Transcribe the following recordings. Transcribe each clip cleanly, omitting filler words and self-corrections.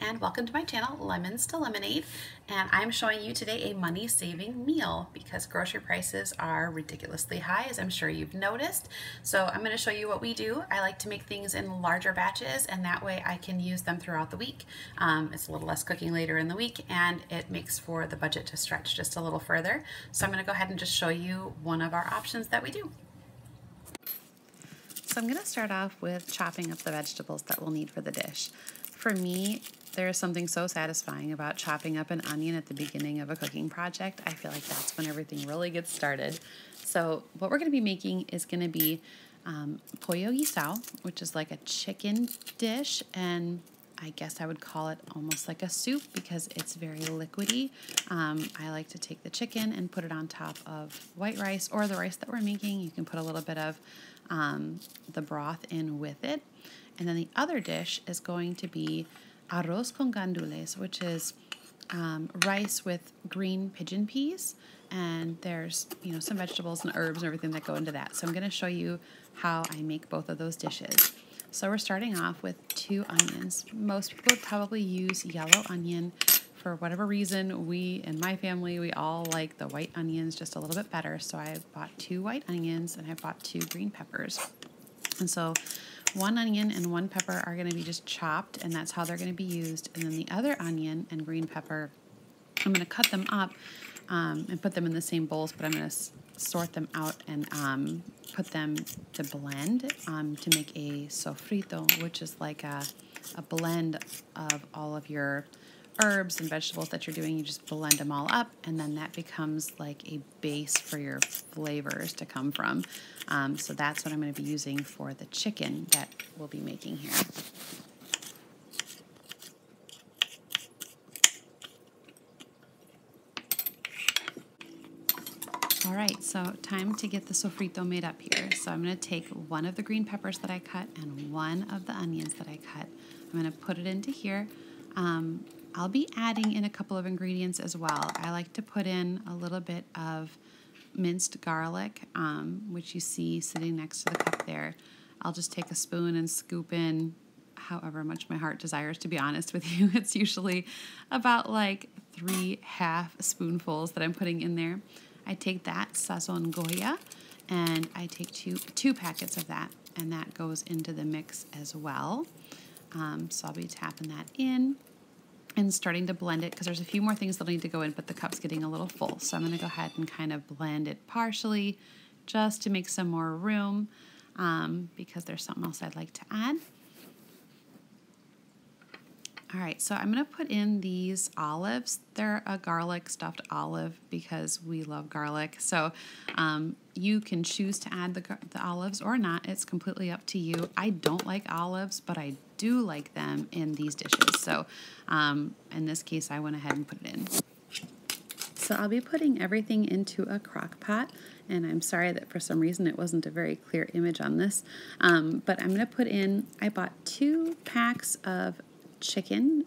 and welcome to my channel, Lemons to Lemonade, and I'm showing you today a money-saving meal because grocery prices are ridiculously high, as I'm sure you've noticed. So I'm going to show you what we do. I like to make things in larger batches, and that way I can use them throughout the week. It's a little less cooking later in the week, and it makes for the budget to stretch just a little further. So I'm going to go ahead and just show you one of our options that we do. So I'm going to start off with chopping up the vegetables that we'll need for the dish. For me, there is something so satisfying about chopping up an onion at the beginning of a cooking project. I feel like that's when everything really gets started. So what we're going to be making is going to be Pollo Guisado, which is like a chicken dish, and I guess I would call it almost like a soup because it's very liquidy. I like to take the chicken and put it on top of white rice or the rice that we're making. You can put a little bit of the broth in with it. And then the other dish is going to be Arroz con Gandules, which is rice with green pigeon peas. And there's, some vegetables and herbs and everything that go into that. So I'm going to show you how I make both of those dishes. So we're starting off with 2 onions. Most people would probably use yellow onion. For whatever reason, we, in my family, we all like the white onions just a little bit better. So I bought 2 white onions and I bought 2 green peppers. And so 1 onion and 1 pepper are going to be just chopped, and that's how they're going to be used. And then the other onion and green pepper, I'm going to cut them up and put them in the same bowls, but I'm going to sort them out and put them to blend to make a sofrito, which is like a blend of all of your herbs and vegetables that you're doing. You just blend them all up, and then that becomes like a base for your flavors to come from. So that's what I'm going to be using for the chicken that we'll be making here. All right, so time to get the sofrito made up here. So I'm going to take 1 of the green peppers that I cut and 1 of the onions that I cut. I'm going to put it into here. I'll be adding in a couple of ingredients as well. I like to put in a little bit of minced garlic, which you see sitting next to the cup there. I'll just take a spoon and scoop in however much my heart desires, to be honest with you. It's usually about like 3 half spoonfuls that I'm putting in there. I take that sazon Goya and I take two packets of that, and that goes into the mix as well. So I'll be tapping that in and starting to blend it because there's a few more things that'll need to go in, but the cup's getting a little full. So I'm going to go ahead and kind of blend it partially just to make some more room because there's something else I'd like to add. All right, so I'm going to put in these olives. They're a garlic stuffed olive because we love garlic. So you can choose to add the olives or not. It's completely up to you. I don't like olives, but I do like them in these dishes. So in this case, I went ahead and put it in. So I'll be putting everything into a crock pot, and I'm sorry that for some reason it wasn't a very clear image on this, but I'm going to put in, I bought 2 packs of chicken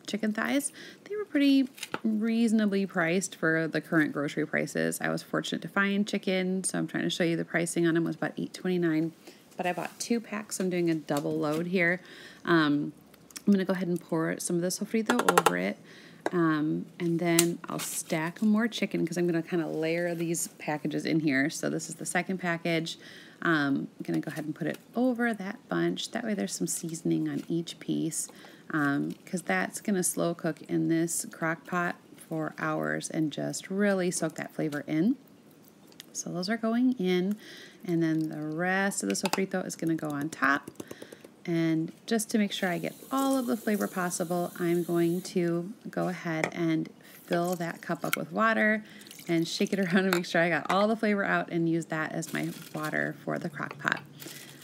thighs. They were pretty reasonably priced for the current grocery prices. I was fortunate to find chicken, so I'm trying to show you the pricing on them. It was about $8.29, but I bought 2 packs. I'm doing a double load here. I'm going to go ahead and pour some of the sofrito over it, and then I'll stack more chicken because I'm going to kind of layer these packages in here. So this is the second package. I'm going to go ahead and put it over that bunch. That way there's some seasoning on each piece because that's going to slow cook in this crock pot for hours and just really soak that flavor in. So those are going in, and then the rest of the sofrito is going to go on top. And just to make sure I get all of the flavor possible, I'm going to go ahead and fill that cup up with water and shake it around to make sure I got all the flavor out and use that as my water for the crock pot.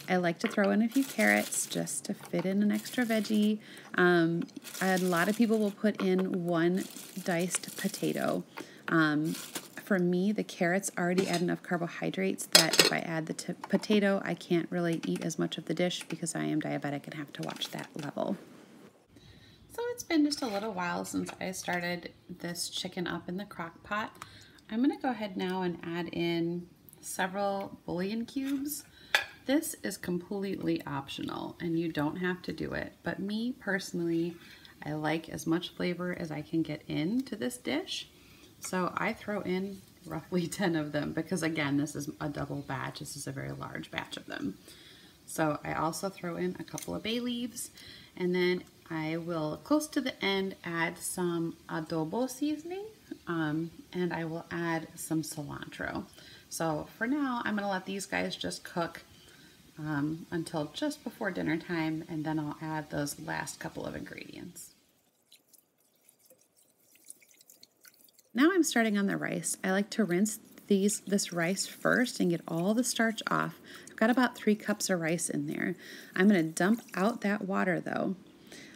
I like to throw in a few carrots just to fit in an extra veggie. A lot of people will put in 1 diced potato. For me, the carrots already add enough carbohydrates that if I add the potato, I can't really eat as much of the dish because I am diabetic and have to watch that level. So it's been just a little while since I started this chicken up in the crock pot. I'm going to go ahead now and add in several bouillon cubes. This is completely optional and you don't have to do it, but me personally, I like as much flavor as I can get into this dish. So I throw in roughly 10 of them because, again, this is a double batch. This is a very large batch of them. So I also throw in a couple of bay leaves, and then I will, close to the end, add some adobo seasoning, and I will add some cilantro. So for now, I'm going to let these guys just cook until just before dinner time, and then I'll add those last couple of ingredients. Now I'm starting on the rice. I like to rinse this rice first and get all the starch off. I've got about 3 cups of rice in there. I'm going to dump out that water though.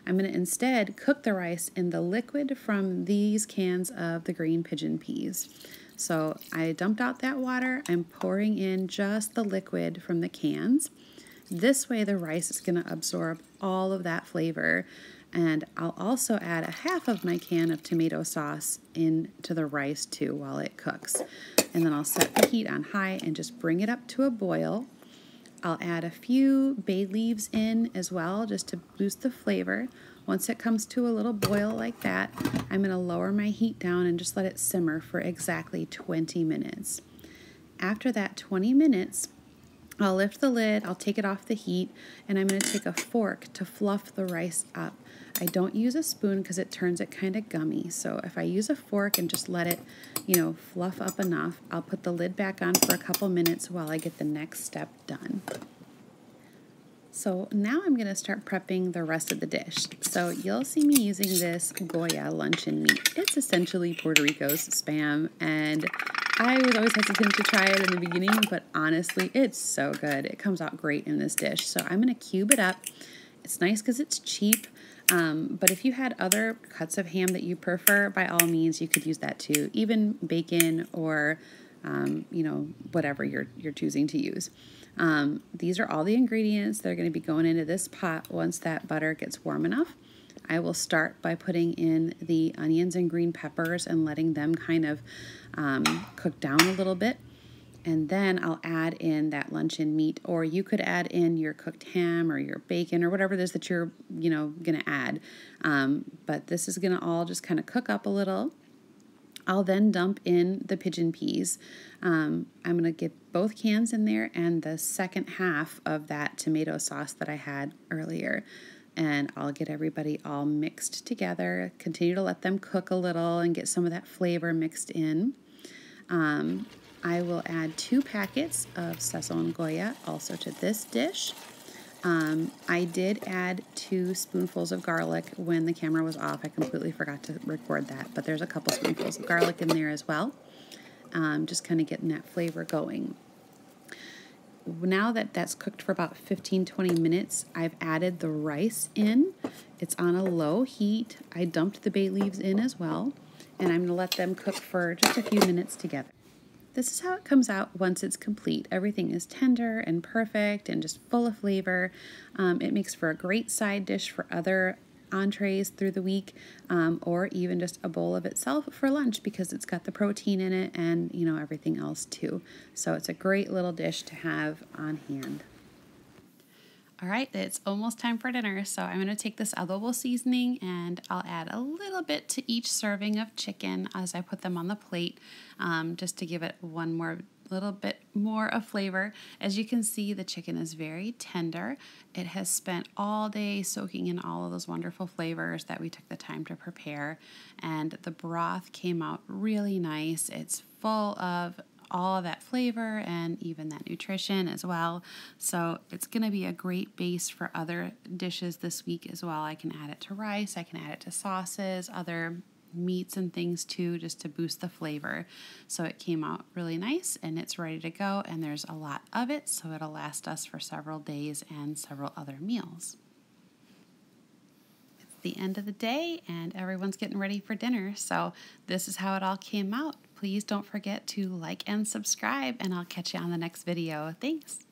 I'm going to instead cook the rice in the liquid from these cans of the green pigeon peas. So I dumped out that water. I'm pouring in just the liquid from the cans. This way the rice is going to absorb all of that flavor. And I'll also add a half of my can of tomato sauce into the rice too while it cooks. And then I'll set the heat on high and just bring it up to a boil. I'll add a few bay leaves in as well just to boost the flavor. Once it comes to a little boil like that, I'm going to lower my heat down and just let it simmer for exactly 20 minutes. After that 20 minutes, I'll lift the lid, I'll take it off the heat, and I'm going to take a fork to fluff the rice up. I don't use a spoon because it turns it kind of gummy. So if I use a fork and just let it, fluff up enough, I'll put the lid back on for a couple minutes while I get the next step done. So now I'm going to start prepping the rest of the dish. So you'll see me using this Goya luncheon meat. It's essentially Puerto Rico's Spam, and I was always hesitant to try it in the beginning, but honestly, it's so good. It comes out great in this dish. So I'm going to cube it up. It's nice because it's cheap. But if you had other cuts of ham that you prefer, by all means, you could use that too. Even bacon or, whatever you're choosing to use. These are all the ingredients that are going to be going into this pot once that butter gets warm enough. I will start by putting in the onions and green peppers and letting them kind of cook down a little bit. And then I'll add in that luncheon meat, or you could add in your cooked ham or your bacon or whatever it is that you're, going to add. But this is going to all just kind of cook up a little. I'll then dump in the pigeon peas. I'm going to get both cans in there and the second half of that tomato sauce that I had earlier. And I'll get everybody all mixed together, continue to let them cook a little and get some of that flavor mixed in. I will add 2 packets of Sazon Goya also to this dish. I did add 2 spoonfuls of garlic when the camera was off. I completely forgot to record that, but there's a couple spoonfuls of garlic in there as well. Just kind of getting that flavor going. Now that that's cooked for about 15-20 minutes, I've added the rice in. It's on a low heat. I dumped the bay leaves in as well, and I'm going to let them cook for just a few minutes together. This is how it comes out once it's complete. Everything is tender and perfect and just full of flavor. It makes for a great side dish for other entrees through the week, or even just a bowl of itself for lunch because it's got the protein in it and everything else too. So it's a great little dish to have on hand. All right, it's almost time for dinner, so I'm going to take this adobo seasoning and I'll add a little bit to each serving of chicken as I put them on the plate, just to give it little bit more of flavor. As you can see, the chicken is very tender. It has spent all day soaking in all of those wonderful flavors that we took the time to prepare, and the broth came out really nice. It's full of all of that flavor and even that nutrition as well. So it's going to be a great base for other dishes this week as well. I can add it to rice, I can add it to sauces, other meats and things too, just to boost the flavor. So it came out really nice and it's ready to go, and there's a lot of it, so it'll last us for several days and several other meals. It's the end of the day and everyone's getting ready for dinner, so this is how it all came out. Please don't forget to like and subscribe, and I'll catch you on the next video. Thanks.